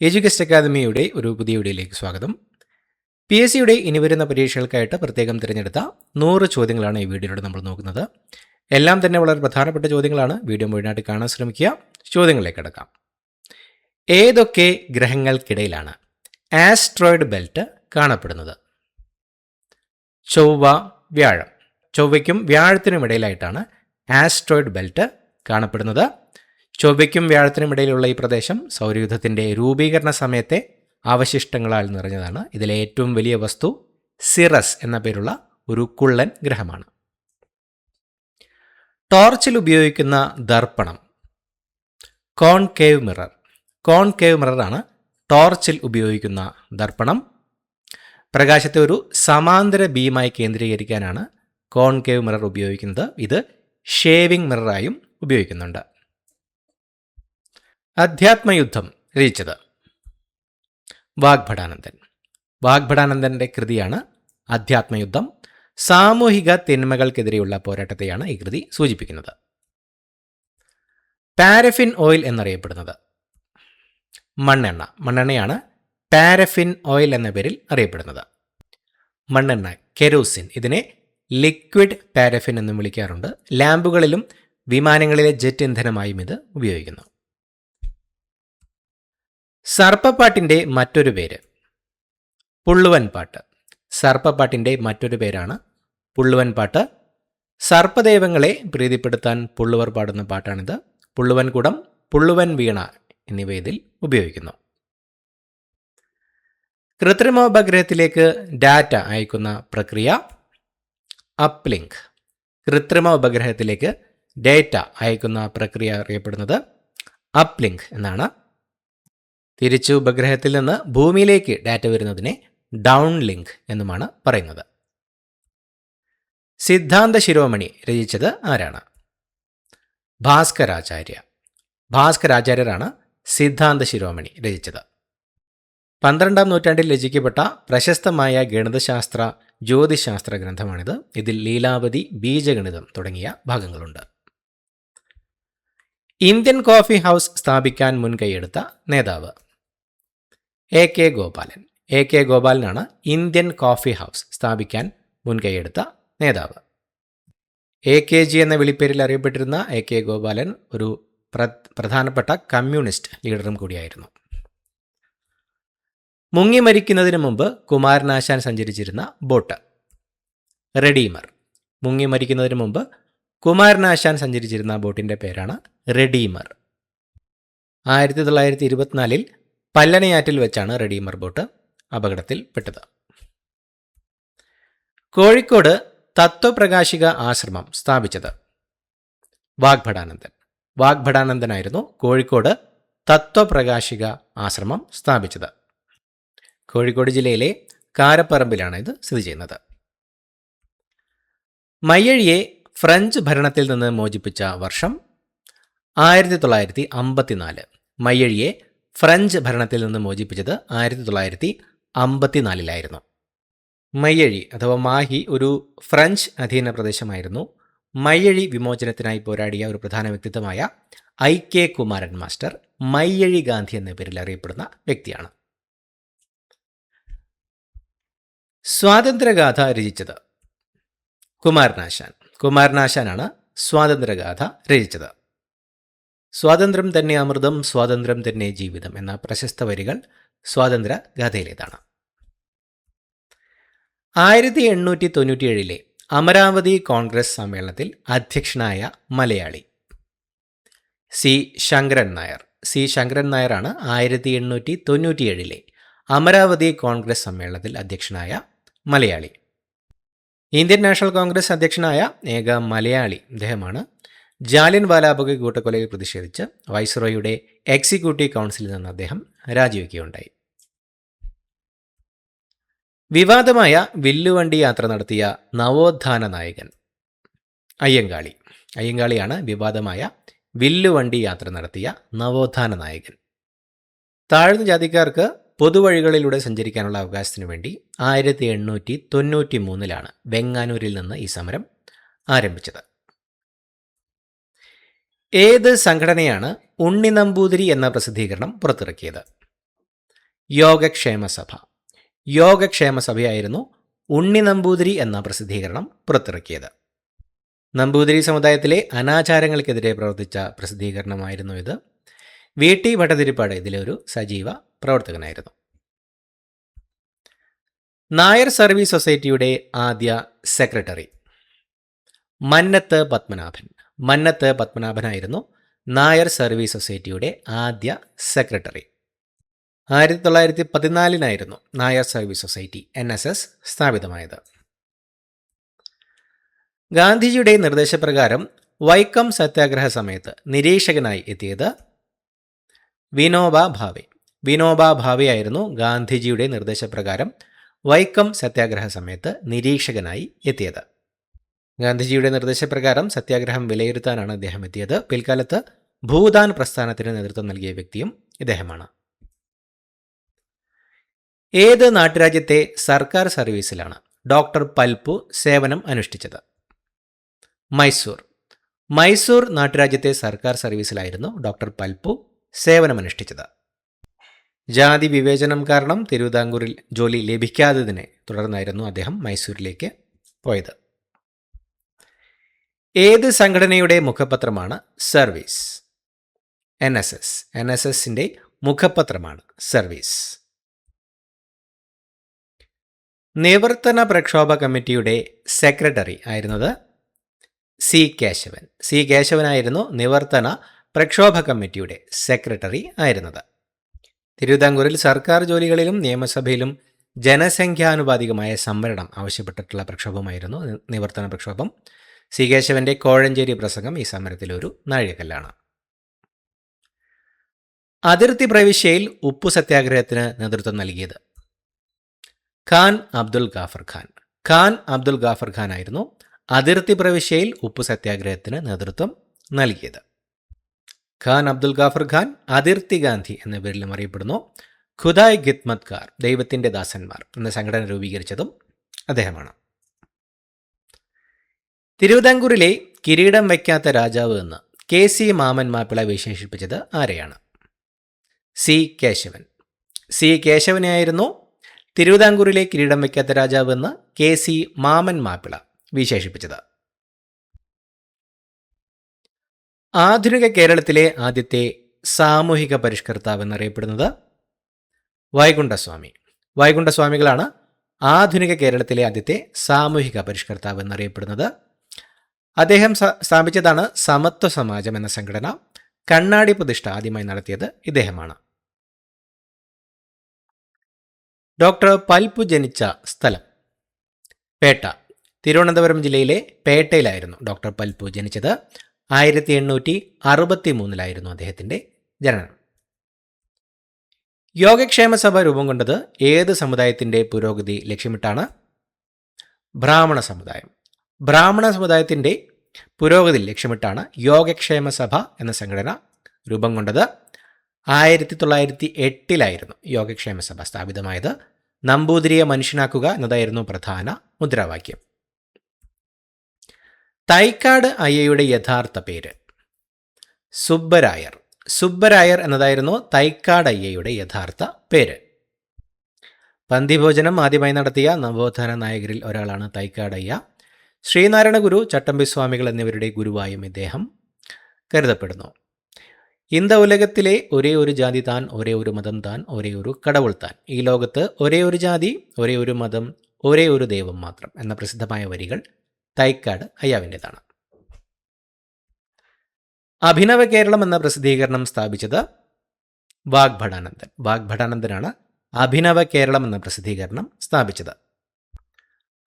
എഡ്യൂകസ്റ്റ് അക്കാദമിയുടെ ഒരു പുതിയ വീഡിയോയിലേക്ക് സ്വാഗതം. PSCയുടെ ഇനി വരുന്ന പരീക്ഷകൾക്കായിട്ട് പ്രത്യേകം തിരഞ്ഞെടുത്ത 100 ചോദ്യങ്ങളാണ് ഈ വീഡിയോയിലൂടെ നമ്മൾ നോക്കുന്നത്. എല്ലാം തന്നെ വളരെ പ്രധാനപ്പെട്ട ചോദ്യങ്ങളാണ്. വീഡിയോ മുഴുവനായിട്ട് കാണാൻ ശ്രമിക്കുക. ചോദ്യങ്ങളിലേക്ക് കടക്കാം. ഏതൊക്കെ ഗ്രഹങ്ങൾക്കിടയിലാണ് ആസ്ട്രോയിഡ് ബെൽറ്റ് കാണപ്പെടുന്നത്? ചൊവ്വ, വ്യാഴം. ചൊവ്വയ്ക്കും വ്യാഴത്തിനും ഇടയിലായിട്ടാണ് ആസ്ട്രോയിഡ് ബെൽറ്റ് കാണപ്പെടുന്നത്. ചൊവ്വയ്ക്കും വ്യാഴത്തിനും ഇടയിലുള്ള ഈ പ്രദേശം സൗരയൂഥത്തിൻ്റെ രൂപീകരണ സമയത്തെ അവശിഷ്ടങ്ങളാൽ നിറഞ്ഞതാണ്. ഇതിലെ ഏറ്റവും വലിയ വസ്തു സിറസ് എന്ന പേരുള്ള ഒരു കുള്ളൻ ഗ്രഹമാണ്. ടോർച്ചിൽ ഉപയോഗിക്കുന്ന ദർപ്പണം കോൺകേവ് മിറർ. കോൺകേവ് മിററാണ് ടോർച്ചിൽ ഉപയോഗിക്കുന്ന ദർപ്പണം. പ്രകാശത്തെ ഒരു സമാന്തര ബീമായി കേന്ദ്രീകരിക്കാനാണ് കോൺകേവ് മിറർ ഉപയോഗിക്കുന്നത്. ഇത് ഷേവിംഗ് മിററായും ഉപയോഗിക്കുന്നുണ്ട്. അധ്യാത്മയുദ്ധം രചിച്ചത് വാഗ്ഭടാനന്ദൻ. വാഗ്ഭടാനന്ദൻ്റെ കൃതിയാണ് അധ്യാത്മയുദ്ധം. സാമൂഹിക തിന്മകൾക്കെതിരെയുള്ള പോരാട്ടത്തെയാണ് ഈ കൃതി സൂചിപ്പിക്കുന്നത്. പാരഫിൻ ഓയിൽ എന്നറിയപ്പെടുന്നത് മണ്ണെണ്ണ. മണ്ണെണ്ണയാണ് പാരഫിൻ ഓയിൽ എന്ന പേരിൽ അറിയപ്പെടുന്നത്. മണ്ണെണ്ണ, കെരോസിൻ, ഇതിനെ ലിക്വിഡ് പാരഫിൻ എന്നും വിളിക്കാറുണ്ട്. ലാമ്പുകളിലും വിമാനങ്ങളിലെ ജെറ്റ് ഇന്ധനമായും ഇത് ഉപയോഗിക്കുന്നു. സർപ്പപ്പാട്ടിൻ്റെ മറ്റൊരു പേര് പുള്ളുവൻ പാട്ട്. സർപ്പപ്പാട്ടിൻ്റെ മറ്റൊരു പേരാണ് പുള്ളുവൻ പാട്ട്. സർപ്പദൈവങ്ങളെ പ്രീതിപ്പെടുത്താൻ പുള്ളുവർ പാടുന്ന പാട്ടാണിത്. പുള്ളുവൻ കുടം, പുള്ളുവൻ വീണ എന്നിവ ഇതിൽ ഉപയോഗിക്കുന്നു. കൃത്രിമോപഗ്രഹത്തിലേക്ക് ഡാറ്റ അയക്കുന്ന പ്രക്രിയ അപ്ലിങ്ക്. കൃത്രിമ ഉപഗ്രഹത്തിലേക്ക് ഡേറ്റ അയക്കുന്ന പ്രക്രിയ അറിയപ്പെടുന്നത് അപ്ലിങ്ക് എന്നാണ്. തിരിച്ചു ഉപഗ്രഹത്തിൽ നിന്ന് ഭൂമിയിലേക്ക് ഡാറ്റ വരുന്നതിനെ ഡൗൺ ലിങ്ക് എന്നുമാണ് പറയുന്നത്. സിദ്ധാന്ത ശിരോമണി രചിച്ചത് ആരാണ്? ഭാസ്കരാചാര്യ. ഭാസ്കരാചാര്യരാണ് സിദ്ധാന്ത ശിരോമണി രചിച്ചത്. 12ാം നൂറ്റാണ്ടിൽ രചിക്കപ്പെട്ട പ്രശസ്തമായ ഗണിതശാസ്ത്ര ജ്യോതിശാസ്ത്ര ഗ്രന്ഥമാണിത്. ഇതിൽ ലീലാവതി, ബീജഗണിതം തുടങ്ങിയ ഭാഗങ്ങളുണ്ട്. ഇന്ത്യൻ കോഫി ഹൗസ് സ്ഥാപിക്കാൻ മുൻകൈയെടുത്ത നേതാവ് AK ഗോപാലൻ. AK ഗോപാലനാണ് ഇന്ത്യൻ കോഫി ഹൗസ് സ്ഥാപിക്കാൻ മുൻകൈയെടുത്ത നേതാവ്. AKG എന്ന വിളിപ്പേരിൽ അറിയപ്പെട്ടിരുന്ന AK ഗോപാലൻ ഒരു പ്രധാനപ്പെട്ട കമ്മ്യൂണിസ്റ്റ് ലീഡറും കൂടിയായിരുന്നു. മുങ്ങി മരിക്കുന്നതിന് മുമ്പ് കുമാരനാശാൻ സഞ്ചരിച്ചിരുന്ന ബോട്ട് റെഡീമർ. മുങ്ങി മരിക്കുന്നതിന് മുമ്പ് കുമാരനാശാൻ സഞ്ചരിച്ചിരുന്ന ബോട്ടിൻ്റെ പേരാണ് റെഡീമർ. 1924 പല്ലനയാറ്റിൽ വെച്ചാണ് റെഡീമർ ബോട്ട് അപകടത്തിൽപ്പെട്ടത്. കോഴിക്കോട് തത്വപ്രകാശിക ആശ്രമം സ്ഥാപിച്ചത് വാഗ്ഭടാനന്ദൻ. വാഗ്ഭടാനന്ദനായിരുന്നു കോഴിക്കോട് തത്വപ്രകാശിക ആശ്രമം സ്ഥാപിച്ചത്. കോഴിക്കോട് ജില്ലയിലെ കാരപ്പറമ്പിലാണ് ഇത് സ്ഥിതി ചെയ്യുന്നത്. മയ്യഴിയെ ഫ്രഞ്ച് ഭരണത്തിൽ നിന്ന് മോചിപ്പിച്ച വർഷം 1954. മയ്യഴിയെ ഫ്രഞ്ച് ഭരണത്തിൽ നിന്ന് മോചിപ്പിച്ചത് 1954 മയ്യഴി അഥവാ മാഹി ഒരു ഫ്രഞ്ച് അധീന പ്രദേശമായിരുന്നു. മയ്യഴി വിമോചനത്തിനായി പോരാടിയ ഒരു പ്രധാന വ്യക്തിത്വമായ IK കുമാരൻ മാസ്റ്റർ മയ്യഴി ഗാന്ധി എന്ന പേരിൽ അറിയപ്പെടുന്ന വ്യക്തിയാണ്. സ്വാതന്ത്ര്യഗാഥ രചിച്ചത് കുമാരനാശാൻ. കുമാരനാശാനാണ് സ്വാതന്ത്ര്യഗാഥ രചിച്ചത്. സ്വാതന്ത്ര്യം തന്നെ അമൃതം, സ്വാതന്ത്ര്യം തന്നെ ജീവിതം എന്ന പ്രശസ്ത വരികൾ സ്വാതന്ത്ര്യഗാഥയിലേതാണ്. 1897 അമരാവതി കോൺഗ്രസ് സമ്മേളനത്തിൽ അധ്യക്ഷനായ മലയാളി C. ശങ്കരൻ നായർ. C. ശങ്കരൻ നായരാണ് 1897 അമരാവതി കോൺഗ്രസ് സമ്മേളനത്തിൽ അധ്യക്ഷനായ മലയാളി. ഇന്ത്യൻ നാഷണൽ കോൺഗ്രസ് അധ്യക്ഷനായ ഏക മലയാളി ഇദ്ദേഹമാണ്. ജാലിയൻ വാലാബാഗ് കൂട്ടക്കൊലയിൽ പ്രതിഷേധിച്ച് വൈസ്രോയുടെ എക്സിക്യൂട്ടീവ് കൗൺസിലിൽ നിന്ന് അദ്ദേഹം രാജിവെക്കുകയുണ്ടായി. വിവാദമായ വില്ലുവണ്ടി യാത്ര നടത്തിയ നവോത്ഥാന നായകൻ അയ്യങ്കാളി. അയ്യങ്കാളിയാണ് വിവാദമായ വില്ലുവണ്ടി യാത്ര നടത്തിയ നവോത്ഥാന നായകൻ. താഴ്ന്ന ജാതിക്കാർക്ക് പൊതുവഴികളിലൂടെ സഞ്ചരിക്കാനുള്ള അവകാശത്തിനു വേണ്ടി 1893 വെങ്ങാനൂരിൽ നിന്ന് ഈ സമരം ആരംഭിച്ചത്. ഏത് സംഘടനയാണ് ഉണ്ണി നമ്പൂതിരി എന്ന പ്രസിദ്ധീകരണം പുറത്തിറക്കിയത്? യോഗക്ഷേമ സഭ. യോഗക്ഷേമ സഭയായിരുന്നു ഉണ്ണി നമ്പൂതിരി എന്ന പ്രസിദ്ധീകരണം പുറത്തിറക്കിയത്. നമ്പൂതിരി സമുദായത്തിലെ അനാചാരങ്ങൾക്കെതിരെ പ്രവർത്തിച്ച പ്രസിദ്ധീകരണമായിരുന്നു ഇത്. VT ഭട്ടതിരിപ്പാട് ഇതിലൊരു സജീവ പ്രവർത്തകനായിരുന്നു. നായർ സർവീസ് സൊസൈറ്റിയുടെ ആദ്യ സെക്രട്ടറി മന്നത്ത് പത്മനാഭൻ. മന്നത്ത് പത്മനാഭനായിരുന്നു നായർ സർവീസ് സൊസൈറ്റിയുടെ ആദ്യ secretary. 1914 Nair service society NSS സ്ഥാപിതമായത്. ഗാന്ധിജിയുടെ നിർദ്ദേശപ്രകാരം വൈക്കം സത്യാഗ്രഹ സമയത്ത് നിരീക്ഷകനായി എത്തിയത് വിനോബ ഭാവെ. വിനോബ ഭാവെയായിരുന്നു ഗാന്ധിജിയുടെ നിർദ്ദേശപ്രകാരം വൈക്കം സത്യാഗ്രഹ സമയത്ത് നിരീക്ഷകനായി എത്തിയത്. ഗാന്ധിജിയുടെ നിർദ്ദേശപ്രകാരം സത്യാഗ്രഹം വിലയിരുത്താനാണ് അദ്ദേഹം എത്തിയത്. പിൽക്കാലത്ത് ഭൂദാൻ പ്രസ്ഥാനത്തിന് നേതൃത്വം നൽകിയ വ്യക്തിയും ഇദ്ദേഹമാണ്. ഏത് നാട്ടുരാജ്യത്തെ സർക്കാർ സർവീസിലാണ് ഡോക്ടർ പൽപു സേവനം അനുഷ്ഠിച്ചത്? മൈസൂർ. മൈസൂർ നാട്ടുരാജ്യത്തെ സർക്കാർ സർവീസിലായിരുന്നു ഡോക്ടർ പൽപു സേവനമനുഷ്ഠിച്ചത്. ജാതി വിവേചനം കാരണം തിരുവിതാംകൂറിൽ ജോലി ലഭിക്കാത്തതിനെ തുടർന്നായിരുന്നു അദ്ദേഹം മൈസൂരിലേക്ക് പോയത്. ഏത് സംഘടനയുടെ മുഖപത്രമാണ് സർവീസ്? NSS. NSSന്റെ മുഖപത്രമാണ് സർവീസ്. നിവർത്തന പ്രക്ഷോഭ കമ്മിറ്റിയുടെ സെക്രട്ടറി ആയിരുന്നത് C. കേശവൻ. C. കേശവനായിരുന്നു നിവർത്തന പ്രക്ഷോഭ കമ്മിറ്റിയുടെ സെക്രട്ടറി ആയിരുന്നത്. തിരുവിതാംകൂറിൽ സർക്കാർ ജോലികളിലും നിയമസഭയിലും ജനസംഖ്യാനുപാതികമായ സംവരണം ആവശ്യപ്പെട്ടിട്ടുള്ള പ്രക്ഷോഭമായിരുന്നു നിവർത്തന പ്രക്ഷോഭം. C. കേശവന്റെ കോഴഞ്ചേരി പ്രസംഗം ഈ സമരത്തിലൊരു നാഴികക്കല്ലാണ്. അതിർത്തി പ്രവിശ്യയിൽ ഉപ്പു സത്യാഗ്രഹത്തിന് നേതൃത്വം നൽകിയത് ഖാൻ അബ്ദുൽ ഗാഫർ ഖാൻ. ഖാൻ അബ്ദുൽ ഗാഫർ ഖാൻ ആയിരുന്നു അതിർത്തി പ്രവിശ്യയിൽ ഉപ്പു സത്യാഗ്രഹത്തിന് നേതൃത്വം നൽകിയത്. ഖാൻ അബ്ദുൽ ഗാഫർ ഖാൻ അതിർത്തി ഗാന്ധി എന്ന പേരിലും അറിയപ്പെടുന്നു. ഖുദായ് ഖിദ്മത്കാർ, ദൈവത്തിൻ്റെ ദാസന്മാർ എന്ന സംഘടന രൂപീകരിച്ചതും അദ്ദേഹമാണ്. തിരുവിതാംകൂറിലെ കിരീടം വയ്ക്കാത്ത രാജാവ് എന്ന് KC മാമൻ മാപ്പിള വിശേഷിപ്പിച്ചത് ആരെയാണ്? C. കേശവൻ. C. കേശവനെയായിരുന്നു തിരുവിതാംകൂറിലെ കിരീടം വയ്ക്കാത്ത രാജാവ് എന്ന് KC മാമൻ മാപ്പിള വിശേഷിപ്പിച്ചത്. ആധുനിക കേരളത്തിലെ ആദ്യത്തെ സാമൂഹിക പരിഷ്കർത്താവ് എന്നറിയപ്പെടുന്നത് വൈകുണ്ഠസ്വാമി. വൈകുണ്ഠസ്വാമികളാണ് ആധുനിക കേരളത്തിലെ ആദ്യത്തെ സാമൂഹിക പരിഷ്കർത്താവ് എന്നറിയപ്പെടുന്നത്. അദ്ദേഹം സ്ഥാപിച്ചതാണ് സമത്വ സമാജം എന്ന സംഘടന. കണ്ണാടി പ്രതിഷ്ഠ ആദ്യമായി നടത്തിയത് ഇദ്ദേഹമാണ്. ഡോക്ടർ പൽപു ജനിച്ച സ്ഥലം പേട്ട. തിരുവനന്തപുരം ജില്ലയിലെ പേട്ടയിലായിരുന്നു ഡോക്ടർ പൽപു ജനിച്ചത്. 1863 അദ്ദേഹത്തിൻ്റെ ജനനം. യോഗക്ഷേമ സഭ രൂപം കൊണ്ടത് ഏത് സമുദായത്തിൻ്റെ പുരോഗതി ലക്ഷ്യമിട്ടാണ്? ബ്രാഹ്മണ സമുദായം. ബ്രാഹ്മണ സമുദായത്തിൻ്റെ പുരോഗതി ലക്ഷ്യമിട്ടാണ് യോഗക്ഷേമ സഭ എന്ന സംഘടന രൂപം കൊണ്ടത്. 1908 യോഗക്ഷേമ സഭ സ്ഥാപിതമായത്. നമ്പൂതിരിയെ മനുഷ്യനാക്കുക എന്നതായിരുന്നു പ്രധാന മുദ്രാവാക്യം. തൈക്കാട് അയ്യയുടെ യഥാർത്ഥ പേര് സുബ്ബരായർ. സുബ്ബരായർ എന്നതായിരുന്നു തൈക്കാട് അയ്യയുടെ യഥാർത്ഥ പേര്. പന്തിഭോജനം ആദ്യമായി നടത്തിയ നവോത്ഥാന നായകരിൽ ഒരാളാണ് തൈക്കാട് അയ്യ. ശ്രീനാരായണ ഗുരു, ചട്ടമ്പിസ്വാമികൾ എന്നിവരുടെ ഗുരുവായും ഇദ്ദേഹം കരുതപ്പെടുന്നു. ഇന്ത ഉലകത്തിലെ ഒരേ ഒരു ജാതി താൻ, ഒരേ ഒരു മതം താൻ, ഒരേ ഒരു കടവുൾ താൻ, ഈ ലോകത്ത് ഒരേ ഒരു ജാതി, ഒരേ ഒരു മതം, ഒരേ ഒരു ദൈവം മാത്രം എന്ന പ്രസിദ്ധമായ വരികൾ തൈക്കാട് അയ്യാവിൻ്റെതാണ്. അഭിനവ കേരളം എന്ന പ്രസിദ്ധീകരണം സ്ഥാപിച്ചത് വാഗ്ഭടാനന്ദൻ. വാഗ്ഭടാനന്ദനാണ് അഭിനവ കേരളം എന്ന പ്രസിദ്ധീകരണം സ്ഥാപിച്ചത്.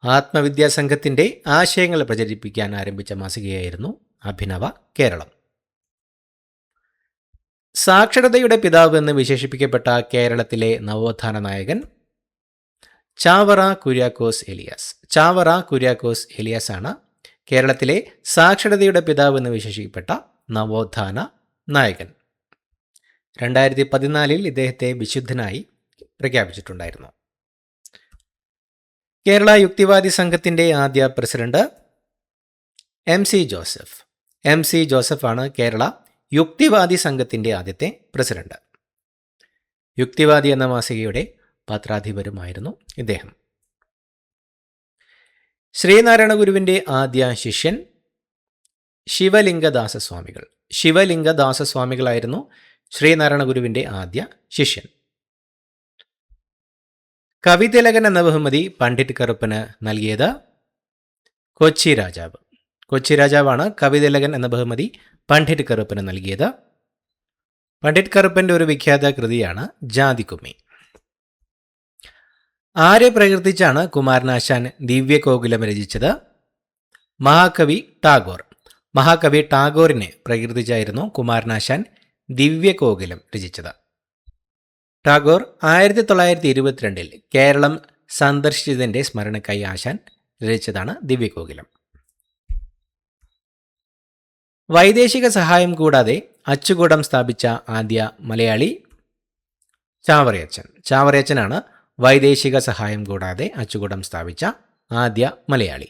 ആത്മവിദ്യാസംഘത്തിൻ്റെ ആശയങ്ങൾ പ്രചരിപ്പിക്കാൻ ആരംഭിച്ച മാസികയായിരുന്നു അഭിനവ കേരളം. സാക്ഷരതയുടെ പിതാവ് എന്ന് വിശേഷിപ്പിക്കപ്പെട്ട കേരളത്തിലെ നവോത്ഥാന നായകൻ ചാവറ കുര്യാക്കോസ് എലിയാസ്. ചാവറ കുര്യാക്കോസ് എലിയാസ് ആണ് കേരളത്തിലെ സാക്ഷരതയുടെ പിതാവ് എന്ന് വിശേഷിക്കപ്പെട്ട നവോത്ഥാന നായകൻ. 2014 ഇദ്ദേഹത്തെ വിശുദ്ധനായി പ്രഖ്യാപിച്ചിട്ടുണ്ടായിരുന്നു. കേരള യുക്തിവാദി സംഘത്തിൻ്റെ ആദ്യ പ്രസിഡന്റ് MC ജോസഫ്. MC ജോസഫാണ് കേരള യുക്തിവാദി സംഘത്തിൻ്റെ ആദ്യത്തെ പ്രസിഡന്റ്. യുക്തിവാദി എന്ന മാസികയുടെ പത്രാധിപരുമായിരുന്നു ഇദ്ദേഹം. ശ്രീനാരായണ ഗുരുവിൻ്റെ ആദ്യ ശിഷ്യൻ ശിവലിംഗദാസസ്വാമികൾ. ശിവലിംഗദാസസ്വാമികളായിരുന്നു ശ്രീനാരായണ ഗുരുവിൻ്റെ ആദ്യ ശിഷ്യൻ. കവിതിലകൻ എന്ന ബഹുമതി പണ്ഡിറ്റ് കറുപ്പന് നൽകിയത് കൊച്ചി രാജാവ്. കൊച്ചി രാജാവാണ് കവിതിലകൻ എന്ന ബഹുമതി പണ്ഡിറ്റ് കറുപ്പന് നൽകിയത്. പണ്ഡിറ്റ് കറുപ്പൻ്റെ ഒരു വിഖ്യാത കൃതിയാണ് ജാതിക്കുമ്മി. ആരെ പ്രകീർത്തിച്ചാണ് കുമാരനാശാൻ ദിവ്യകോകിലം രചിച്ചത്? മഹാകവി ടാഗോർ. മഹാകവി ടാഗോറിനെ പ്രകീർത്തിച്ചായിരുന്നു കുമാരനാശാൻ ദിവ്യകോകിലം രചിച്ചത്. ടാഗോർ 1922 കേരളം സന്ദർശിച്ചതിൻ്റെ സ്മരണയ്ക്കായി ആശാൻ രചിച്ചതാണ് ദിവ്യകോകിലം. വൈദേശിക സഹായം കൂടാതെ അച്ചുകൂടം സ്ഥാപിച്ച ആദ്യ മലയാളി ചാവറയച്ചൻ. ചാവറയച്ചനാണ് വൈദേശിക സഹായം കൂടാതെ അച്ചുകൂടം സ്ഥാപിച്ച ആദ്യ മലയാളി.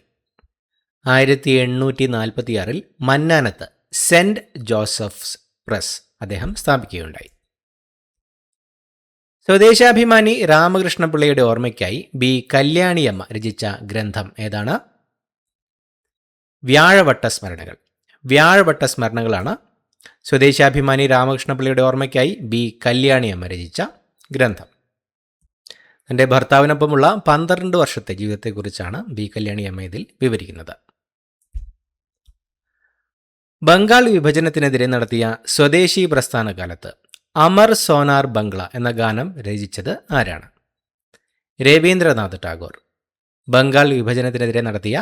1846 മന്നാനത്ത് സെൻറ്റ് ജോസഫ്സ് പ്രസ് അദ്ദേഹം സ്ഥാപിക്കുകയുണ്ടായി. സ്വദേശാഭിമാനി രാമകൃഷ്ണപിള്ളയുടെ ഓർമ്മയ്ക്കായി ബി കല്യാണിയമ്മ രചിച്ച ഗ്രന്ഥം ഏതാണ്? വ്യാഴവട്ട സ്മരണകൾ. വ്യാഴവട്ട സ്മരണകളാണ് സ്വദേശാഭിമാനി രാമകൃഷ്ണപിള്ളയുടെ ഓർമ്മയ്ക്കായി ബി കല്യാണിയമ്മ രചിച്ച ഗ്രന്ഥം. തൻ്റെ ഭർത്താവിനൊപ്പമുള്ള 12 വർഷത്തെ ജീവിതത്തെക്കുറിച്ചാണ് ബി കല്യാണിയമ്മ ഇതിൽ വിവരിക്കുന്നത്. ബംഗാൾ വിഭജനത്തിനെതിരെ നടത്തിയ സ്വദേശി പ്രസ്ഥാന കാലത്ത് അമർ സോനാർ ബംഗ്ല എന്ന ഗാനം രചിച്ചത് ആരാണ്? രവീന്ദ്രനാഥ് ടാഗോർ. ബംഗാൾ വിഭജനത്തിനെതിരെ നടത്തിയ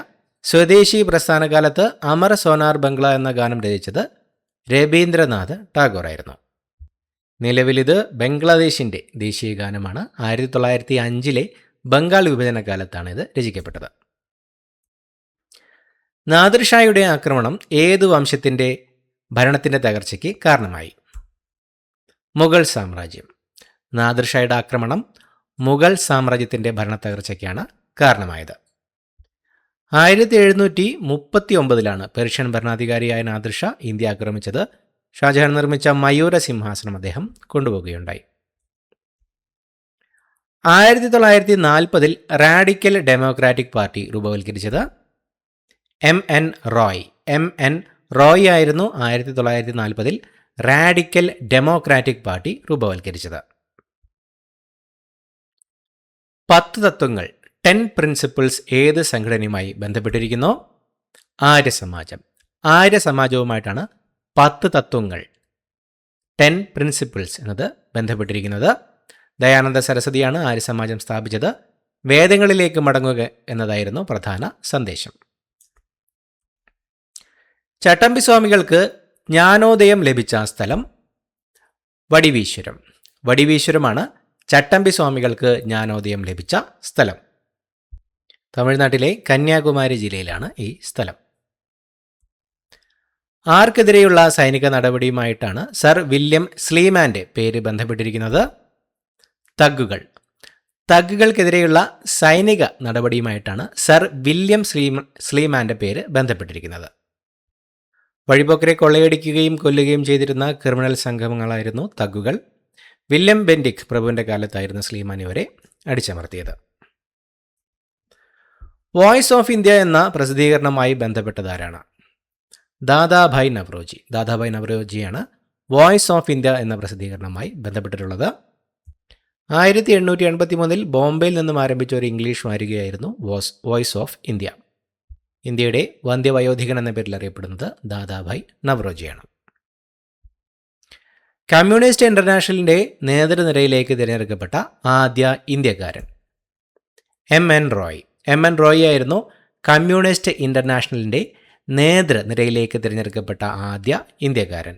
സ്വദേശി പ്രസ്ഥാന കാലത്ത് അമർ സോനാർ ബംഗ്ല എന്ന ഗാനം രചിച്ചത് രവീന്ദ്രനാഥ് ടാഗോർ ആയിരുന്നു. നിലവിലിത് ബംഗ്ലാദേശിൻ്റെ ദേശീയ ഗാനമാണ്. 1905 ബംഗാൾ വിഭജന കാലത്താണ് ഇത് രചിക്കപ്പെട്ടത്. നാദിർഷായുടെ ആക്രമണം ഏതു വംശത്തിൻ്റെ ഭരണത്തിൻ്റെ തകർച്ചയ്ക്ക് കാരണമായി? മുഗൾ സാമ്രാജ്യം. നാദിർഷായുടെ ആക്രമണം മുഗൾ സാമ്രാജ്യത്തിൻ്റെ ഭരണത്തകർച്ചയ്ക്കാണ് കാരണമായത്. 1739 പേർഷ്യൻ ഭരണാധികാരിയായ നാദിർഷാ ഇന്ത്യ ആക്രമിച്ചത്. ഷാജഹാൻ നിർമ്മിച്ച മയൂര സിംഹാസനം അദ്ദേഹം കൊണ്ടുപോവുകയുണ്ടായി. 1940 റാഡിക്കൽ ഡെമോക്രാറ്റിക് പാർട്ടി രൂപവൽക്കരിച്ചത് MN റോയ്. MN റോയ് ആയിരുന്നു 1940 റാഡിക്കൽ ഡെമോക്രാറ്റിക് പാർട്ടി രൂപവൽക്കരിച്ചത്. 10 തത്വങ്ങൾ 10 പ്രിൻസിപ്പിൾസ് ഏത് സംഘടനയുമായി ബന്ധപ്പെട്ടിരിക്കുന്നു? ആര്യസമാജം. ആര്യസമാജവുമായിട്ടാണ് 10 തത്വങ്ങൾ 10 പ്രിൻസിപ്പിൾസ് എന്നത് ബന്ധപ്പെട്ടിരിക്കുന്നത്. ദയാനന്ദ സരസ്വതിയാണ് ആര്യസമാജം സ്ഥാപിച്ചത്. വേദങ്ങളിലേക്ക് മടങ്ങുക എന്നതായിരുന്നു പ്രധാന സന്ദേശം. ചട്ടമ്പി സ്വാമികൾക്ക് ജ്ഞാനോദയം ലഭിച്ച സ്ഥലം വടിവീശ്വരം. വടിവീശ്വരമാണ് ചട്ടമ്പി സ്വാമികൾക്ക് ജ്ഞാനോദയം ലഭിച്ച സ്ഥലം. തമിഴ്നാട്ടിലെ കന്യാകുമാരി ജില്ലയിലാണ് ഈ സ്ഥലം. ആർക്കെതിരെയുള്ള സൈനിക നടപടിയുമായിട്ടാണ് സർ വില്യം സ്ലീമാൻ്റെ പേര് ബന്ധപ്പെട്ടിരിക്കുന്നത്? തഗ്ഗുകൾ. തഗ്ഗുകൾക്കെതിരെയുള്ള സൈനിക നടപടിയുമായിട്ടാണ് സർ വില്യം സ്ലീമാൻ്റെ പേര് ബന്ധപ്പെട്ടിരിക്കുന്നത്. വഴിപോക്കരെ കൊള്ളയടിക്കുകയും കൊല്ലുകയും ചെയ്തിരുന്ന ക്രിമിനൽ സംഘങ്ങളായിരുന്നു തഗ്ഗുകൾ. വില്യം ബെൻഡിക് പ്രഭുവിൻ്റെ കാലത്തായിരുന്നു സ്ലീമാൻ ഇവരെ അടിച്ചമർത്തിയത്. വോയിസ് ഓഫ് ഇന്ത്യ എന്ന പ്രസിദ്ധീകരണവുമായി ബന്ധപ്പെട്ടതാരാണ്? ദാദാഭായ് നവറോജി. ദാദാഭായ് നവറോജിയാണ് വോയിസ് ഓഫ് ഇന്ത്യ എന്ന പ്രസിദ്ധീകരണവുമായി ബന്ധപ്പെട്ടിട്ടുള്ളത്. 1883 ബോംബെയിൽ നിന്നും ആരംഭിച്ച ഒരു ഇംഗ്ലീഷ് വാരികയായിരുന്നു വോയിസ് ഓഫ് ഇന്ത്യ. ഇന്ത്യയുടെ വന്ധ്യവയോധികൻ എന്ന പേരിൽ അറിയപ്പെടുന്നത് ദാദാഭായ് നവറോജിയാണ്. കമ്മ്യൂണിസ്റ്റ് ഇന്റർനാഷണലിൻ്റെ നേതൃനിരയിലേക്ക് തിരഞ്ഞെടുക്കപ്പെട്ട ആദ്യ ഇന്ത്യക്കാരൻ MN റോയ്. MN റോയ് ആയിരുന്നു കമ്മ്യൂണിസ്റ്റ് ഇന്റർനാഷണലിൻ്റെ നേതൃനിരയിലേക്ക് തിരഞ്ഞെടുക്കപ്പെട്ട ആദ്യ ഇന്ത്യക്കാരൻ.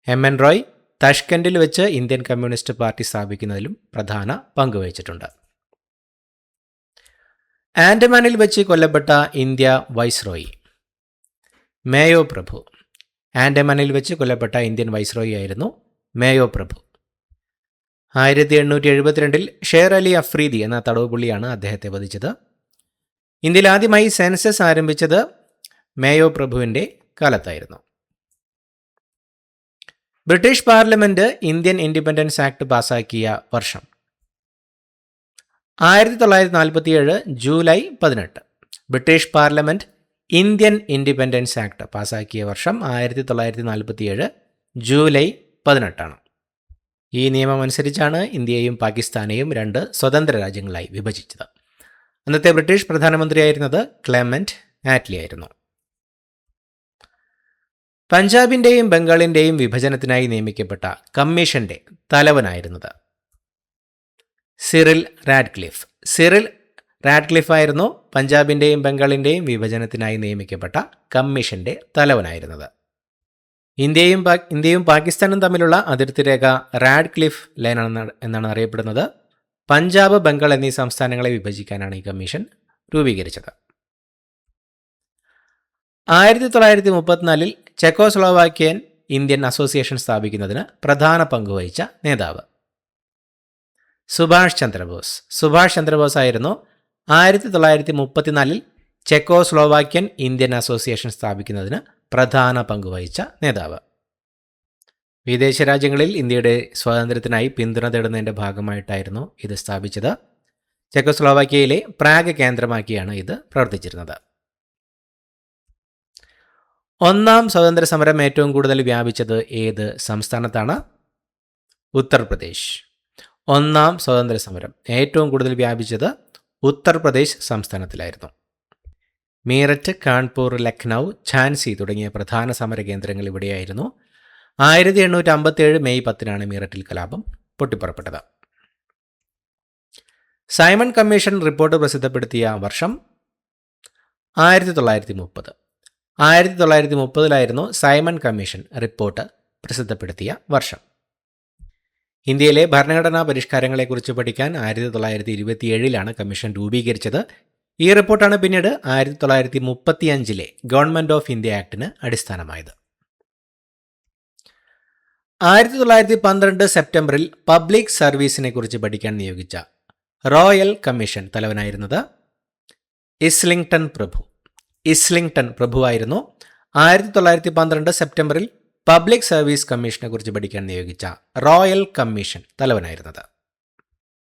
MN റോയ് തഷ്കൻഡിൽ വെച്ച് ഇന്ത്യൻ കമ്മ്യൂണിസ്റ്റ് പാർട്ടി സ്ഥാപിക്കുന്നതിലും പ്രധാന പങ്കുവഹിച്ചിട്ടുണ്ട്. ആൻഡമാനിൽ വെച്ച് കൊല്ലപ്പെട്ട ഇന്ത്യ വൈസ്രോയി മേയോ പ്രഭു. ആൻഡമാനിൽ വെച്ച് കൊല്ലപ്പെട്ട ഇന്ത്യൻ വൈസ്രോയി ആയിരുന്നു മേയോ പ്രഭു. 1872 ഷേർ അലി അഫ്രീദി എന്ന തടവുപുള്ളിയാണ് അദ്ദേഹത്തെ വധിച്ചത്. ഇന്ത്യയിൽ ആദ്യമായി സെൻസസ് ആരംഭിച്ചത് മേയോ പ്രഭുവിൻ്റെ കാലത്തായിരുന്നു. British parliament Indian independence act പാസാക്കിയ വർഷം 1947 July 18. British parliament Indian independence act പാസാക്കിയ വർഷം 1947 ജൂലൈ 18. ഈ നിയമം അനുസരിച്ചാണ് ഇന്ത്യയും പാകിസ്ഥാനെയും 2 സ്വതന്ത്ര രാജ്യങ്ങളായി വിഭജിച്ചത്. അന്നത്തെ ബ്രിട്ടീഷ് പ്രധാനമന്ത്രിയായിരുന്നത് ക്ലെമന്റ് ആറ്റ്ലി ആയിരുന്നു. പഞ്ചാബിന്റെയും ബംഗാളിന്റെയും വിഭജനത്തിനായി നിയമിക്കപ്പെട്ട കമ്മീഷന്റെ തലവനായിരുന്നത് സിറിൽ റാഡ്ക്ലിഫ്. സിറിൽ റാഡ്ക്ലിഫ് ആയിരുന്നു പഞ്ചാബിന്റെയും ബംഗാളിന്റെയും വിഭജനത്തിനായി നിയമിക്കപ്പെട്ട കമ്മീഷന്റെ തലവനായിരുന്നത്. ഇന്ത്യയും പാകിസ്ഥാനും തമ്മിലുള്ള അതിർത്തി രേഖ റാഡ്ക്ലിഫ് ലൈൻ എന്നാണ് അറിയപ്പെടുന്നത്. പഞ്ചാബ്, ബംഗാൾ എന്നീ സംസ്ഥാനങ്ങളെ വിഭജിക്കാനാണ് ഈ കമ്മീഷൻ രൂപീകരിച്ചത്. 1934 ചെക്കോസ്ലോവാക്യൻ ഇന്ത്യൻ അസോസിയേഷൻ സ്ഥാപിക്കുന്നതിന് പ്രധാന പങ്കുവഹിച്ച നേതാവ് സുഭാഷ് ചന്ദ്രബോസ്. സുഭാഷ് ചന്ദ്രബോസ് ആയിരുന്നു 1934 ചെക്കോസ്ലോവാക്യൻ ഇന്ത്യൻ അസോസിയേഷൻ സ്ഥാപിക്കുന്നതിന് പ്രധാന പങ്കുവഹിച്ച നേതാവ്. വിദേശ രാജ്യങ്ങളിൽ ഇന്ത്യയുടെ സ്വാതന്ത്ര്യത്തിനായി പിന്തുണ തേടുന്നതിൻ്റെ ഭാഗമായിട്ടായിരുന്നു ഇത് സ്ഥാപിച്ചത്. ചെക്കോസ്ലോവാക്യയിലെ പ്രാഗ് കേന്ദ്രമാക്കിയാണ് ഇത് പ്രവർത്തിച്ചിരുന്നത്. ഒന്നാം സ്വാതന്ത്ര്യ സമരം ഏറ്റവും കൂടുതൽ വ്യാപിച്ചത് ഏത് സംസ്ഥാനത്താണ്? ഉത്തർപ്രദേശ്. ഒന്നാം സ്വാതന്ത്ര്യ സമരം ഏറ്റവും കൂടുതൽ വ്യാപിച്ചത് ഉത്തർപ്രദേശ് സംസ്ഥാനത്തിലായിരുന്നു. മീററ്റ്, കാൺപൂർ, ലക്നൗ, ഝാൻസി തുടങ്ങിയ പ്രധാന സമര കേന്ദ്രങ്ങൾ ഇവിടെയായിരുന്നു. 1857 മെയ് 10 മീററ്റിൽ കലാപം പൊട്ടിപ്പുറപ്പെട്ടത്. സൈമൺ കമ്മീഷൻ റിപ്പോർട്ട് പ്രസിദ്ധപ്പെടുത്തിയ വർഷം 1930. 1930 സൈമൺ കമ്മീഷൻ റിപ്പോർട്ട് പ്രസിദ്ധപ്പെടുത്തിയ വർഷം. ഇന്ത്യയിലെ ഭരണഘടനാ പരിഷ്കാരങ്ങളെക്കുറിച്ച് പഠിക്കാൻ 1927 കമ്മീഷൻ രൂപീകരിച്ചത്. ഈ റിപ്പോർട്ടാണ് പിന്നീട് 1935 ഗവൺമെന്റ് ഓഫ് ഇന്ത്യ ആക്ടിന് അടിസ്ഥാനമായത്. 1912 സെപ്റ്റംബറിൽ പബ്ലിക് സർവീസിനെ കുറിച്ച് പഠിക്കാൻ നിയോഗിച്ച റോയൽ കമ്മീഷൻ തലവനായിരുന്നത് ഇസ്ലിംഗ്ടൺ പ്രഭു. ഇസ്ലിംഗ്ടൺ പ്രഭുവായിരുന്നു 1912 സെപ്റ്റംബറിൽ പബ്ലിക് സർവീസ് കമ്മീഷനെ കുറിച്ച് പഠിക്കാൻ നിയോഗിച്ച റോയൽ കമ്മീഷൻ തലവനായിരുന്നത്.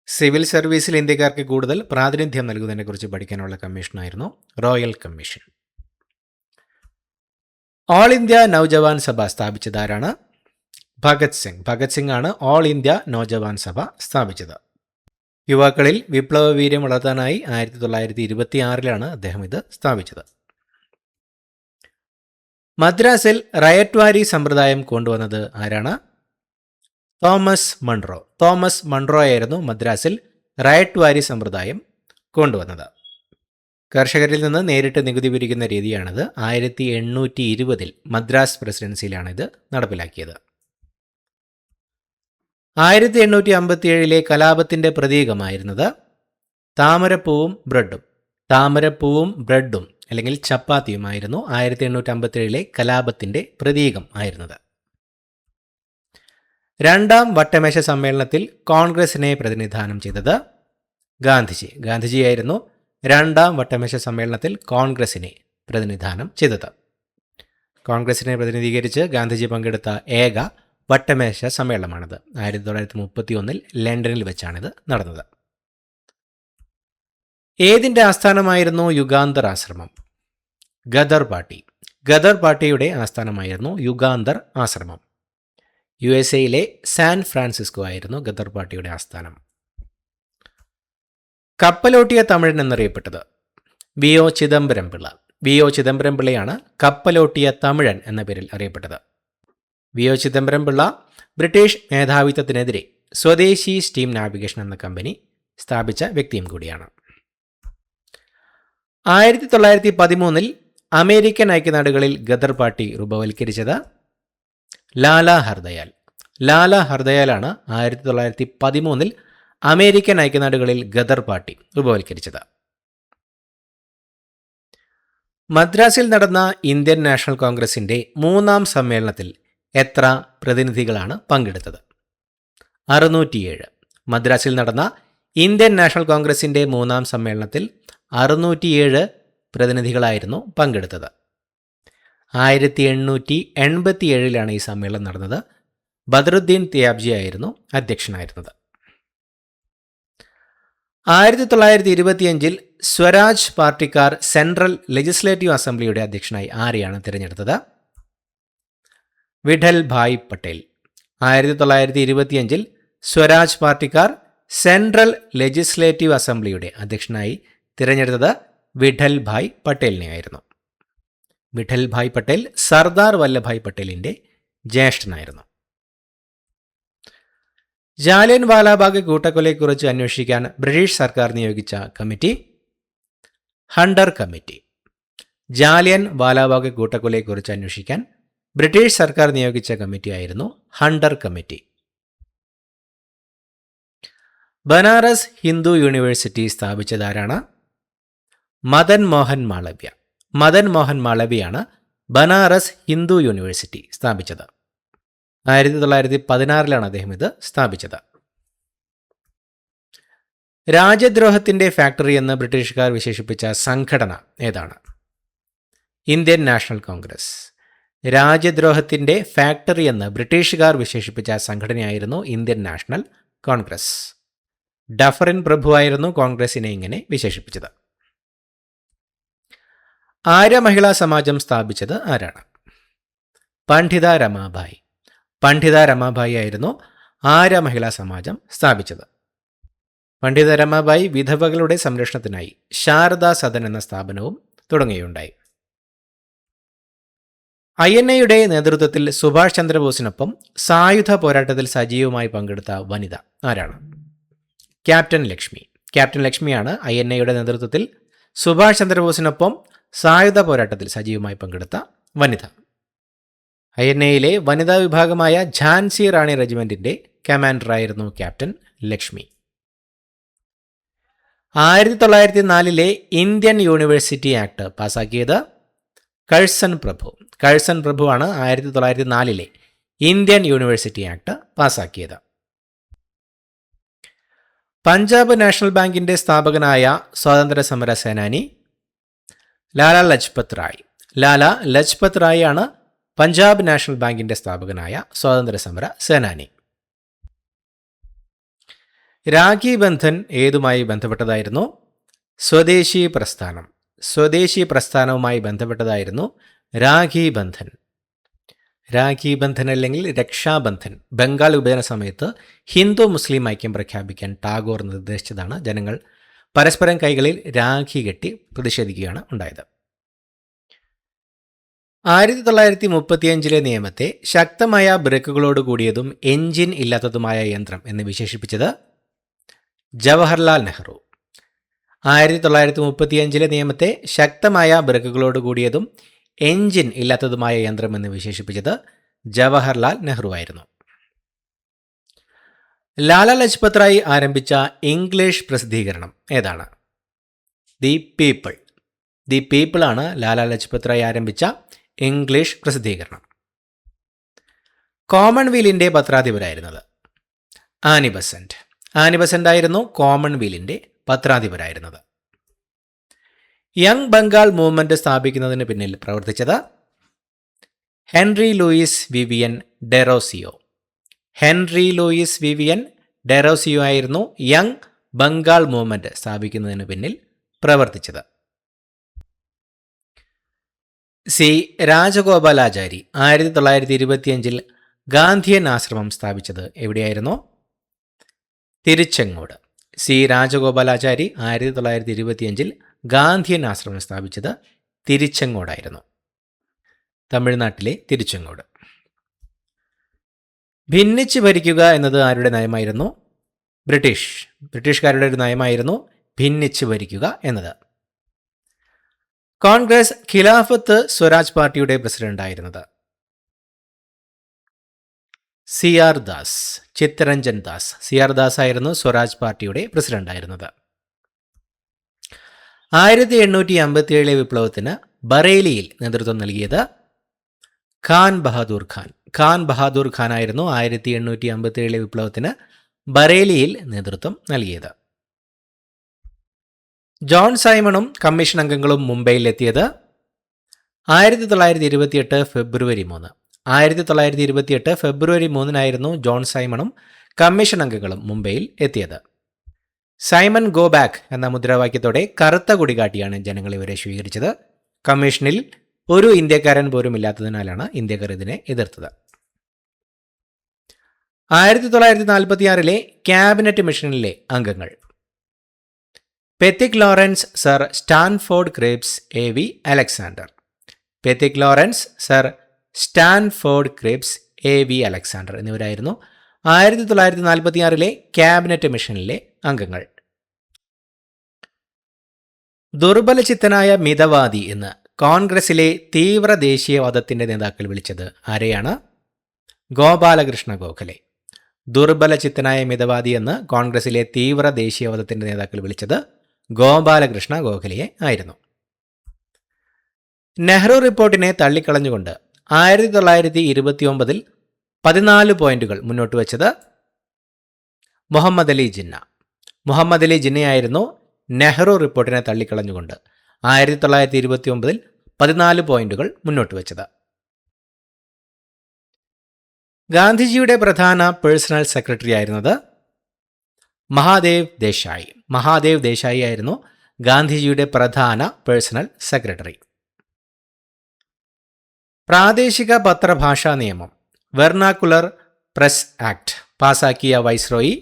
സിവിൽ സർവീസിൽ ഇന്ത്യക്കാർക്ക് കൂടുതൽ പ്രാതിനിധ്യം നൽകുന്നതിനെക്കുറിച്ച് പഠിക്കാനുള്ള കമ്മീഷനായിരുന്നു royal commission. All India Naujawan Sabha സ്ഥാപിച്ചതാരാണ്? ഭഗത് സിംഗ്. ഭഗത് സിംഗ് ആണ് ഓൾ ഇന്ത്യ നൗജവാൻ സഭ സ്ഥാപിച്ചത്. യുവാക്കളിൽ വിപ്ലവ വീര്യം വളർത്താനായി 1926 അദ്ദേഹം ഇത് സ്ഥാപിച്ചത്. മദ്രാസിൽ റയറ്റ്വാരി സമ്പ്രദായം കൊണ്ടുവന്നത് ആരാണ്? Thomas Munro. തോമസ് മൺറോ ആയിരുന്നു മദ്രാസിൽ റയറ്റ്വാരി സമ്പ്രദായം കൊണ്ടുവന്നത്. കർഷകരിൽ നിന്ന് നേരിട്ട് നികുതി പിരിക്കുന്ന രീതിയാണിത്. 1820 മദ്രാസ് പ്രസിഡൻസിയിലാണ് ഇത് നടപ്പിലാക്കിയത്. 1857 കലാപത്തിന്റെ പ്രതീകമായിരുന്നത് താമരപ്പൂവും ബ്രെഡും. താമരപ്പൂവും ബ്രെഡും അല്ലെങ്കിൽ ചപ്പാത്തിയുമായിരുന്നു 1857 കലാപത്തിന്റെ പ്രതീകം ആയിരുന്നത്. രണ്ടാം വട്ടമേശ സമ്മേളനത്തിൽ കോൺഗ്രസിനെ പ്രതിനിധാനം ചെയ്തത് ഗാന്ധിജി. ഗാന്ധിജിയായിരുന്നു രണ്ടാം വട്ടമേശ സമ്മേളനത്തിൽ കോൺഗ്രസിനെ പ്രതിനിധാനം ചെയ്തത്. കോൺഗ്രസിനെ പ്രതിനിധീകരിച്ച് ഗാന്ധിജി പങ്കെടുത്ത ഏക വട്ടമേശ സമ്മേളനമാണിത്. 1931 ലണ്ടനിൽ വെച്ചാണിത് നടന്നത്. ഏതിൻ്റെ ആസ്ഥാനമായിരുന്നു യുഗാന്തർ ആശ്രമം? Gather party. ഗദർ പാർട്ടിയുടെ ആസ്ഥാനമായിരുന്നു യുഗാന്തർ ആശ്രമം. USA സാൻ ഫ്രാൻസിസ്കോ ആയിരുന്നു ഗദർ പാർട്ടിയുടെ ആസ്ഥാനം. കപ്പലോട്ടിയ തമിഴൻ എന്നറിയപ്പെട്ടത് വി.ഒ. ചിദംബരം പിള്ള. വി.ഒ. ചിദംബരം പിള്ളയാണ് കപ്പലോട്ടിയ തമിഴൻ എന്ന പേരിൽ അറിയപ്പെട്ടത്. വി.ഒ. ചിദംബരം പിള്ള ബ്രിട്ടീഷ് മേധാവിത്വത്തിനെതിരെ സ്വദേശി സ്റ്റീം നാവിഗേഷൻ എന്ന കമ്പനി സ്ഥാപിച്ച വ്യക്തിയും കൂടിയാണ്. 1913 അമേരിക്കൻ ഐക്യനാടുകളിൽ ഗദർ പാർട്ടി രൂപവൽക്കരിച്ചത് ലാല ഹർദയാൽ. ലാല ഹർദയാലാണ് 1913 അമേരിക്കൻ ഐക്യനാടുകളിൽ ഗദർ പാർട്ടി രൂപവൽക്കരിച്ചത്. മദ്രാസിൽ നടന്ന ഇന്ത്യൻ നാഷണൽ കോൺഗ്രസിന്റെ 3ാം സമ്മേളനത്തിൽ എത്ര പ്രതിനിധികളാണ് പങ്കെടുത്തത്? 607. മദ്രാസിൽ നടന്ന ഇന്ത്യൻ നാഷണൽ കോൺഗ്രസിന്റെ 3ാം സമ്മേളനത്തിൽ 607 പ്രതിനിധികളായിരുന്നു പങ്കെടുത്തത്. 1887 ഈ സമ്മേളനം നടന്നത്. ബദറുദ്ദീൻ തിയാബ്ജി ആയിരുന്നു അധ്യക്ഷനായിരുന്നത്. 1925 സ്വരാജ് പാർട്ടിക്കാർ സെൻട്രൽ ലെജിസ്ലേറ്റീവ് അസംബ്ലിയുടെ അധ്യക്ഷനായി ആരെയാണ് തിരഞ്ഞെടുത്തത്? വിഠൽ ഭായ് പട്ടേൽ. 1925 സ്വരാജ് പാർട്ടിക്കാർ സെൻട്രൽ ലെജിസ്ലേറ്റീവ് അസംബ്ലിയുടെ അധ്യക്ഷനായി തിരഞ്ഞെടുത്തത് വിഠൽ ഭായ് പട്ടേലിനെയായിരുന്നു. വിഠൽ ഭായ് പട്ടേൽ സർദാർ വല്ലഭായ് പട്ടേലിന്റെ ജ്യേഷ്ഠനായിരുന്നു. ജാലിയൻ വാലാബാഗ് കൂട്ടക്കൊലയെക്കുറിച്ച് അന്വേഷിക്കാൻ ബ്രിട്ടീഷ് സർക്കാർ നിയോഗിച്ച committee Hunter committee. Jallian Walabagh കൂട്ടക്കൊലയെക്കുറിച്ച് അന്വേഷിക്കാൻ ബ്രിട്ടീഷ് സർക്കാർ നിയോഗിച്ച കമ്മിറ്റിയായിരുന്നു Hunter committee. Banaras Hindu university സ്ഥാപിച്ചതാരാണ്? മദൻ മോഹൻ മാളവ്യ. മദൻ മോഹൻ മാളവ്യയാണ് ബനാറസ് ഹിന്ദു യൂണിവേഴ്സിറ്റി സ്ഥാപിച്ചത്. 1916 അദ്ദേഹം ഇത് സ്ഥാപിച്ചത്. രാജ്യദ്രോഹത്തിന്റെ ഫാക്ടറി എന്ന് ബ്രിട്ടീഷുകാർ വിശേഷിപ്പിച്ച സംഘടന ഏതാണ്? Indian National Congress. രാജ്യദ്രോഹത്തിന്റെ ഫാക്ടറി എന്ന് ബ്രിട്ടീഷുകാർ വിശേഷിപ്പിച്ച സംഘടനയായിരുന്നു ഇന്ത്യൻ നാഷണൽ കോൺഗ്രസ്. ഡഫറിൻ പ്രഭുവായിരുന്നു കോൺഗ്രസിനെ ഇങ്ങനെ വിശേഷിപ്പിച്ചത്. ആര്യ മഹിളാ സമാജം സ്ഥാപിച്ചത് ആരാണ്? പണ്ഡിത രമാബായി. പണ്ഡിത രമാബായി ആയിരുന്നു ആര്യ മഹിളാ സമാജം സ്ഥാപിച്ചത്. പണ്ഡിത രമാബായി വിധവകളുടെ സംരക്ഷണത്തിനായി ശാരദാ സദൻ എന്ന സ്ഥാപനവും തുടങ്ങുകയുണ്ടായി. INA നേതൃത്വത്തിൽ സുഭാഷ് ചന്ദ്രബോസിനൊപ്പം സായുധ പോരാട്ടത്തിൽ സജീവമായി പങ്കെടുത്ത വനിത ആരാണ്? ക്യാപ്റ്റൻ ലക്ഷ്മി. ക്യാപ്റ്റൻ ലക്ഷ്മിയാണ് INA നേതൃത്വത്തിൽ സുഭാഷ് ചന്ദ്രബോസിനൊപ്പം സായുധ പോരാട്ടത്തിൽ സജീവമായി പങ്കെടുത്ത വനിത. INA വനിതാ വിഭാഗമായ ഝാൻസി റാണി റെജിമെന്റിന്റെ കമാൻഡറായിരുന്നു captain Lakshmi. 1904 Indian university act പാസാക്കിയത് കഴ്സൺ പ്രഭു. കഴ്സൺ പ്രഭുവാണ് 1904 ഇന്ത്യൻ യൂണിവേഴ്സിറ്റി ആക്ട് പാസാക്കിയത്. പഞ്ചാബ് നാഷണൽ ബാങ്കിന്റെ സ്ഥാപകനായ സ്വാതന്ത്ര്യ സമര സേനാനി ലാലാ ലജ്പത് റായ്. ലാലാ ലജ്പത് റായ് ആണ് പഞ്ചാബ് നാഷണൽ ബാങ്കിന്റെ സ്ഥാപകനായ സ്വാതന്ത്ര്യ സമര സേനാനി. രാഖി ബന്ധൻ ഏതുമായി ബന്ധപ്പെട്ടതായിരുന്നു? സ്വദേശി പ്രസ്ഥാനം. സ്വദേശി പ്രസ്ഥാനവുമായി ബന്ധപ്പെട്ടതായിരുന്നു രാഖി ബന്ധൻ. രാഖി ബന്ധൻ അല്ലെങ്കിൽ രക്ഷാബന്ധൻ ബംഗാൾ വിഭജന സമയത്ത് ഹിന്ദു മുസ്ലിം ഐക്യം പ്രഖ്യാപിക്കാൻ ടാഗോർ നിർദ്ദേശിച്ചതാണ്. ജനങ്ങൾ പരസ്പരം കൈകളിൽ രാഖി കെട്ടി പ്രതിഷേധിക്കുകയാണ് ഉണ്ടായത്. 1935 നിയമത്തെ ശക്തമായ ബ്രേക്കുകളോട് കൂടിയതും എഞ്ചിൻ ഇല്ലാത്തതുമായ യന്ത്രം എന്ന് വിശേഷിപ്പിച്ചത് ജവഹർലാൽ നെഹ്റു. 1935 നിയമത്തെ ശക്തമായ ബ്രേക്കുകളോട് കൂടിയതും എഞ്ചിൻ ഇല്ലാത്തതുമായ യന്ത്രം എന്ന് വിശേഷിപ്പിച്ചത് ജവഹർലാൽ നെഹ്റു ആയിരുന്നു. ലാലാ ലജ്പത് റായ് ആരംഭിച്ച ഇംഗ്ലീഷ് പ്രസിദ്ധീകരണം ഏതാണ്? The people. ദി പീപ്പിൾ ആണ് ലാലാ ലജ്പത് റായ് ആരംഭിച്ച ഇംഗ്ലീഷ് പ്രസിദ്ധീകരണം. കോമൺവെൽത്തിന്റെ പത്രാധിപരായിരുന്നത് ആനി ബസന്റ്. ആനി ബസന്റ് ആയിരുന്നു കോമൺവെൽത്തിന്റെ പത്രാധിപരായിരുന്നത്. യങ് ബംഗാൾ മൂവ്മെന്റ് സ്ഥാപിക്കുന്നതിന് പിന്നിൽ പ്രവർത്തിച്ചത് Henry Louis Vivian Derozio. Henry Louis Vivian Derozio ആയിരുന്നു യങ് ബംഗാൾ മൂവ്മെന്റ് സ്ഥാപിക്കുന്നതിന് പിന്നിൽ പ്രവർത്തിച്ചത്. സി രാജഗോപാലാചാരി 1925 ഗാന്ധിയൻ ആശ്രമം സ്ഥാപിച്ചത് എവിടെയായിരുന്നു? തിരുച്ചെങ്ങോട്. സി രാജഗോപാലാചാരി 1925 ഗാന്ധിയൻ ആശ്രമം സ്ഥാപിച്ചത് തിരുച്ചെങ്ങോടായിരുന്നു, തമിഴ്നാട്ടിലെ തിരുച്ചെങ്ങോട്. ഭിന്നിച്ച് ഭരിക്കുക എന്നത് ആരുടെ നയമായിരുന്നു? ബ്രിട്ടീഷുകാരുടെ ഒരു നയമായിരുന്നു ഭിന്നിച്ച് ഭരിക്കുക എന്നത്. കോൺഗ്രസ് ഖിലാഫത്ത് സ്വരാജ് പാർട്ടിയുടെ പ്രസിഡന്റായിരുന്നത് CR ദാസ്. ചിത്തരഞ്ജൻ ദാസ്. CR ദാസ് ആയിരുന്നു സ്വരാജ് പാർട്ടിയുടെ പ്രസിഡന്റായിരുന്നത്. 1857 വിപ്ലവത്തിന് ബറേലിയിൽ നേതൃത്വം നൽകിയത് ഖാൻ ബഹാദൂർ ഖാൻ. ഖാൻ ബഹാദൂർ ഖാൻ ആയിരുന്നു 1857 വിപ്ലവത്തിന് ബറേലിയിൽ നേതൃത്വം നൽകിയത്. ജോൺ സൈമണും കമ്മീഷൻ അംഗങ്ങളും മുംബൈയിലെത്തിയത് 1928 ഫെബ്രുവരി 3. 1928 ഫെബ്രുവരി 3 ജോൺ സൈമണും കമ്മീഷൻ അംഗങ്ങളും മുംബൈയിൽ എത്തിയത്. സൈമൺ ഗോ ബാക്ക് എന്ന മുദ്രാവാക്യത്തോടെ കറുത്ത കൊടി കാട്ടിയാണ് ജനങ്ങൾ ഇവരെ സ്വീകരിച്ചത്. കമ്മീഷനിൽ ഒരു ഇന്ത്യക്കാരൻ പോലും ഇല്ലാത്തതിനാലാണ് ഇന്ത്യക്കാർ ഇതിനെ എതിർത്തത്. 1946 ക്യാബിനറ്റ് മിഷനിലെ അംഗങ്ങൾ: Pethick Lawrence, sir Stafford Cripps, AV Alexander. Pethick Lawrence, sir Stafford Cripps, AV Alexander എന്നിവരായിരുന്നു 1946 ക്യാബിനറ്റ് മിഷനിലെ അംഗങ്ങൾ. ദുർബലചിത്തനായ മിതവാദി എന്ന് കോൺഗ്രസിലെ തീവ്ര ദേശീയവാദത്തിന്റെ നേതാക്കൾ വിളിച്ചത് ആരെയാണ്? ഗോപാലകൃഷ്ണ ഗോഖലെ. ദുർബലചിത്തനായ മിതവാദി എന്ന് കോൺഗ്രസിലെ തീവ്ര ദേശീയവാദത്തിന്റെ നേതാക്കൾ വിളിച്ചത് ഗോപാലകൃഷ്ണ ഗോഖലെയെ ആയിരുന്നു. നെഹ്റു റിപ്പോർട്ടിനെ തള്ളിക്കളഞ്ഞുകൊണ്ട് 1929 14 പോയിന്റുകൾ മുന്നോട്ട് വച്ചത് മുഹമ്മദ് അലി ജിന്ന. മുഹമ്മദ് അലി ജിന്നയായിരുന്നു നെഹ്റു റിപ്പോർട്ടിനെ തള്ളിക്കളഞ്ഞുകൊണ്ട് 1929 14 പോയിന്റുകൾ മുന്നോട്ട് വച്ചത്. ഗാന്ധിജിയുടെ പ്രധാന പേഴ്സണൽ സെക്രട്ടറി ആയിരുന്നത് മഹാദേവ് ദേശായി. മഹാദേവ് ദേശായി ആയിരുന്നു ഗാന്ധിജിയുടെ പ്രധാന പേഴ്സണൽ സെക്രട്ടറി. പ്രാദേശിക പത്രഭാഷാ നിയമം വെർണാക്കുലർ പ്രസ് ആക്ട് പാസാക്കിയ വൈസ്രോയി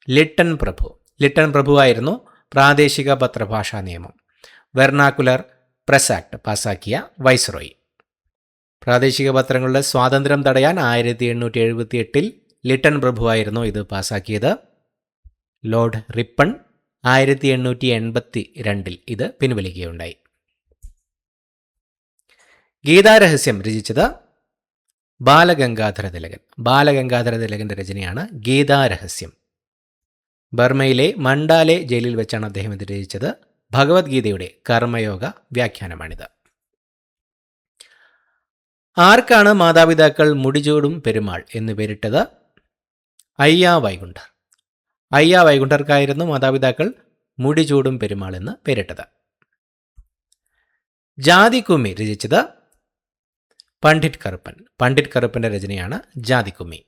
ലിട്ടൺ പ്രഭു. ലിട്ടൺ പ്രഭു ആയിരുന്നു പ്രാദേശിക പത്രഭാഷാ നിയമം വെർണാക്കുലർ പ്രസ് ആക്ട് പാസാക്കിയ വൈസ്രോയി. പ്രാദേശിക പത്രങ്ങളുടെ സ്വാതന്ത്ര്യം തടയാൻ 1878 ലിട്ടൺ പ്രഭു ആയിരുന്നു ഇത് പാസാക്കിയത്. ലോർഡ് റിപ്പൺ 1882 ഇത് പിൻവലിക്കുകയുണ്ടായി. ഗീതാരഹസ്യം രചിച്ചത് ബാലഗംഗാധര തിലകൻ. ബാലഗംഗാധര തിലകന്റെ രചനയാണ് ഗീതാരഹസ്യം. ബർമയിലെ മണ്ടാലെ ജയിലിൽ വെച്ചാണ് അദ്ദേഹം ഇത് രചിച്ചത്. ഭഗവത്ഗീതയുടെ കർമ്മയോഗ വ്യാഖ്യാനമാണിത്. ആർക്കാണ് മാതാപിതാക്കൾ മുടിചൂടും പെരുമാൾ എന്ന് പേരിട്ടത്? അയ്യാ വൈകുണ്ഠർ. അയ്യാ വൈകുണ്ഠർക്കായിരുന്നു മാതാപിതാക്കൾ മുടിചൂടും പെരുമാൾ എന്ന് പേരിട്ടത്. ജാതിക്കുമ്മി രചിച്ചത് പണ്ഡിറ്റ് കറുപ്പൻ. പണ്ഡിറ്റ് കറുപ്പന്റെ രചനയാണ് ജാതിക്കുമ്മി.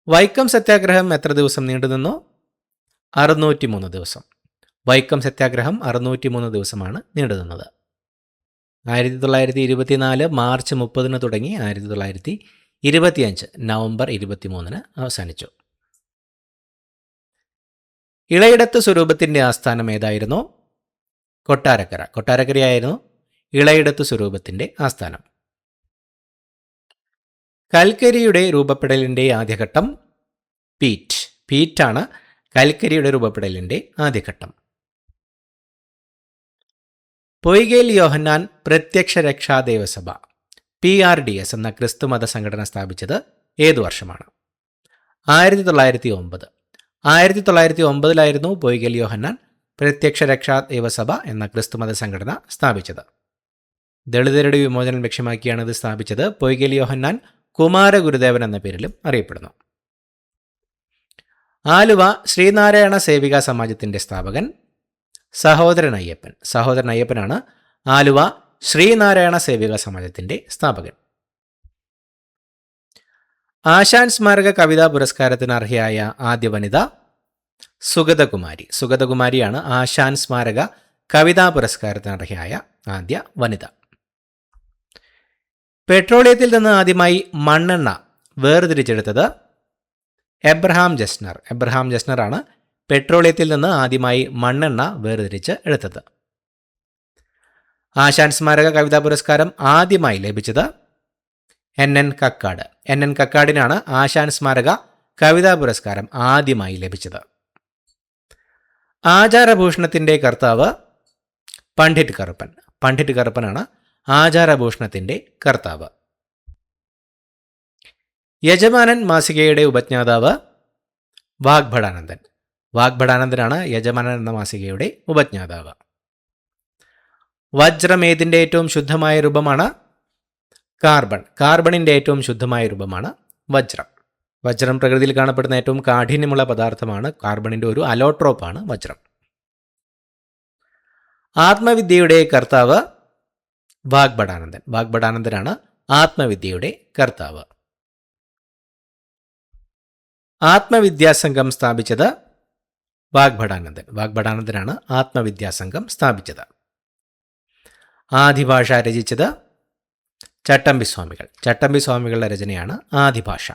വൈക്കം സത്യാഗ്രഹം എത്ര ദിവസം നീണ്ടുനിന്നു? 603 ദിവസം. വൈക്കം സത്യാഗ്രഹം 603 ദിവസമാണ് നീണ്ടുനിന്നത്. 1924 മാർച്ച് 30 തുടങ്ങി 1925 നവംബർ 23 അവസാനിച്ചു. ഇളയിടത്ത് സ്വരൂപത്തിന്റെ ആസ്ഥാനം ഏതായിരുന്നു? കൊട്ടാരക്കര. കൊട്ടാരക്കരയായിരുന്നു ഇളയിടത്ത് സ്വരൂപത്തിന്റെ ആസ്ഥാനം. കൽക്കരിയുടെ രൂപപ്പെടലിന്റെ ആദ്യഘട്ടം പീറ്റ്. പീറ്റാണ് കൽക്കരിയുടെ രൂപപ്പെടലിന്റെ ആദ്യഘട്ടം. പൊയ്കേൽ യോഹന്നാൻ പ്രത്യക്ഷ രക്ഷാ ദേവസഭ PRDS എന്ന ക്രിസ്തുമത സംഘടന സ്ഥാപിച്ചത് ഏതു വർഷമാണ്? 1909. 1909 പൊയ്കേൽ യോഹന്നാൻ പ്രത്യക്ഷ രക്ഷാ ദേവസഭ എന്ന ക്രിസ്തുമത സംഘടന സ്ഥാപിച്ചത്. ദളിതരുടെ വിമോചനം ലക്ഷ്യമാക്കിയാണ് ഇത് സ്ഥാപിച്ചത്. പൊയ്കേൽ യോഹന്നാൻ കുമാരഗുരുദേവൻ എന്ന പേരിലും അറിയപ്പെടുന്നു. ആലുവ ശ്രീനാരായണ സേവിക സമാജത്തിന്റെ സ്ഥാപകൻ സഹോദരൻ അയ്യപ്പൻ. സഹോദരൻ അയ്യപ്പനാണ് ആലുവ ശ്രീനാരായണ സേവിക സമാജത്തിന്റെ സ്ഥാപകൻ. ആശാൻ സ്മാരക കവിതാ പുരസ്കാരത്തിന് അർഹയായ ആദ്യ വനിത സുഗതകുമാരി. സുഗതകുമാരിയാണ് ആശാൻ സ്മാരക കവിതാ പുരസ്കാരത്തിന് അർഹയായ ആദ്യ വനിത. പെട്രോളിയത്തിൽ നിന്ന് ആദ്യമായി മണ്ണെണ്ണ വേർതിരിച്ചെടുത്തത് എബ്രഹാം ജസ്നർ. എബ്രഹാം ജസ്നറാണ് പെട്രോളിയത്തിൽ നിന്ന് ആദ്യമായി മണ്ണെണ്ണ വേർതിരിച്ച് എടുത്തത്. ആശാൻ സ്മാരക കവിതാ പുരസ്കാരം ആദ്യമായി ലഭിച്ചത് NN കക്കാട്. NN കക്കാടിനാണ് ആശാൻ സ്മാരക കവിതാ പുരസ്കാരം ആദ്യമായി ലഭിച്ചത്. ആചാരഭൂഷണത്തിന്റെ കർത്താവ് പണ്ഡിറ്റ് കറുപ്പൻ. പണ്ഡിറ്റ് കറുപ്പനാണ് ആചാരഭൂഷണത്തിന്റെ കർത്താവ്. യജമാനൻ മാസികയുടെ ഉപജ്ഞാതാവ് വാഗ്ഭടാനന്ദൻ. വാഗ്ഭടാനന്ദനാണ് യജമാനൻ എന്ന മാസികയുടെ ഉപജ്ഞാതാവ്. വജ്രം ഏതിൻ്റെ ഏറ്റവും ശുദ്ധമായ രൂപമാണ്? കാർബൺ. കാർബണിൻ്റെ ഏറ്റവും ശുദ്ധമായ രൂപമാണ് വജ്രം. വജ്രം പ്രകൃതിയിൽ കാണപ്പെടുന്ന ഏറ്റവും കാഠിന്യമുള്ള പദാർത്ഥമാണ്. കാർബണിൻ്റെ ഒരു അലോട്രോപ്പാണ് വജ്രം. ആത്മവിദ്യയുടെ കർത്താവ് വാഗ്ഭടാനന്ദൻ. വാഗ്ഭടാനന്ദനാണ് ആത്മവിദ്യയുടെ കർത്താവ്? ആത്മവിദ്യാസംഘം സ്ഥാപിച്ചത് വാഗ്ഭടാനന്ദൻ. വാഗ്ഭടാനന്ദനാണ് ആത്മവിദ്യാസംഘം സ്ഥാപിച്ചത്. ആദിഭാഷ രചിച്ചത് ചട്ടമ്പിസ്വാമികൾ. ചട്ടമ്പിസ്വാമികളുടെ രചനയാണ് ആദിഭാഷ.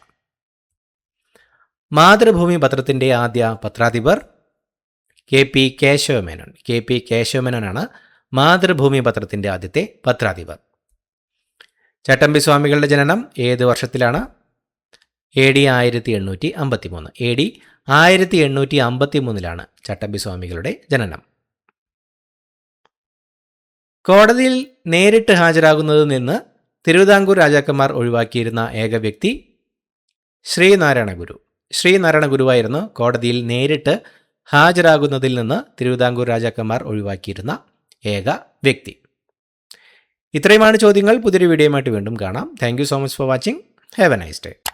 മാതൃഭൂമി പത്രത്തിൻ്റെ ആദ്യ പത്രാധിപർ KP കേശവമേനോൻ. KP കേശവമേനോനാണ് മാതൃഭൂമി പത്രത്തിൻ്റെ ആദ്യത്തെ പത്രാധിപർ. ചട്ടമ്പിസ്വാമികളുടെ ജനനം ഏത് വർഷത്തിലാണ്? AD 1853. AD 1853 ചട്ടമ്പിസ്വാമികളുടെ ജനനം. കോടതിയിൽ നേരിട്ട് ഹാജരാകുന്നതിൽ നിന്ന് തിരുവിതാംകൂർ രാജാക്കന്മാർ ഒഴിവാക്കിയിരുന്ന ഏക വ്യക്തി ശ്രീനാരായണ ഗുരു. ശ്രീനാരായണ ഗുരുവായിരുന്നു കോടതിയിൽ നേരിട്ട് ഹാജരാകുന്നതിൽ നിന്ന് തിരുവിതാംകൂർ രാജാക്കന്മാർ ഒഴിവാക്കിയിരുന്ന ഏക വ്യക്തി. ഇത്രയുമാണ് ചോദ്യങ്ങൾ. പുതിയൊരു വീഡിയോയുമായിട്ട് വീണ്ടും കാണാം. Thank you so much for watching. Have A nice day.